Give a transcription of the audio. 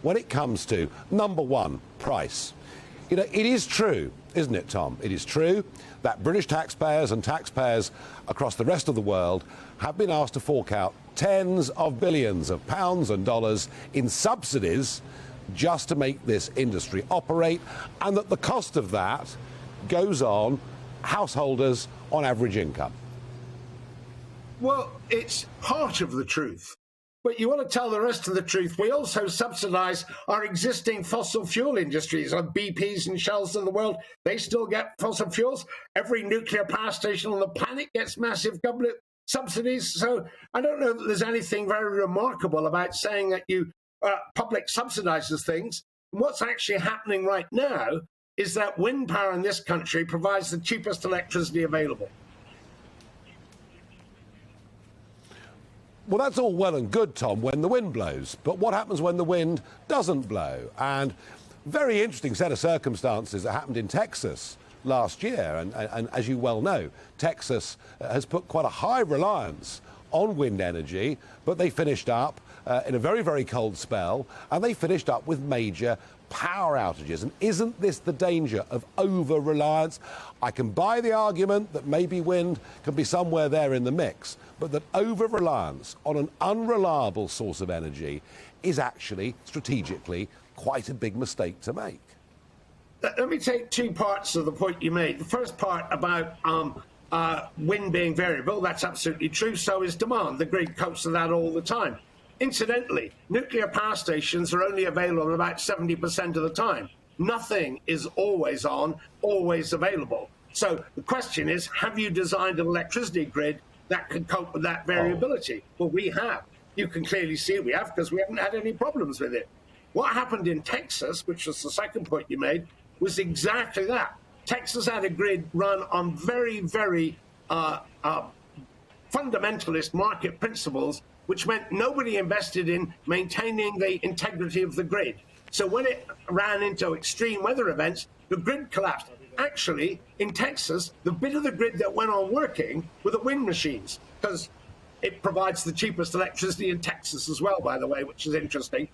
when it comes to, number one, price. You know, it is true, isn't it, Tom? It is true that British taxpayers and taxpayers across the rest of the world have been asked to fork out tens of billions of pounds and dollars in subsidies just to make this industry operate, and that the cost of that goes on householders on average income. Well, it's part of the truth. But you want to tell the rest of the truth. We also subsidise our existing fossil fuel industries, our BPs and Shells of the world. They still get fossil fuels. Every nuclear power station on the planet gets massive government subsidies. So I don't know that there's anything very remarkable about saying that you public subsidises things. What's actually happening right now is that wind power in this country provides the cheapest electricity available. Well, that's all well and good, Tom, when the wind blows. But what happens when the wind doesn't blow? And very interesting set of circumstances that happened in Texas last year. And as you well know, Texas has put quite a high reliance on wind energy, but they finished up in a very, very cold spell, and they finished up with major power outages. And isn't this the danger of over-reliance? I can buy the argument that maybe wind can be somewhere there in the mix, but that over-reliance on an unreliable source of energy is actually strategically quite a big mistake to make. Let me take two parts of the point you made. The first part about wind being variable, that's absolutely true. So is demand. The grid copes with that all the time. Incidentally, nuclear power stations are only available about 70% of the time. Nothing is always on, always available. So the question is, have you designed an electricity grid that can cope with that variability? Well, we have. You can clearly see we have, because we haven't had any problems with it. What happened in Texas, which was the second point you made, was exactly that. Texas had a grid run on very, very fundamentalist market principles, which meant nobody invested in maintaining the integrity of the grid. So when it ran into extreme weather events, the grid collapsed. Actually, in Texas, the bit of the grid that went on working were the wind machines, because it provides the cheapest electricity in Texas as well, by the way, which is interesting.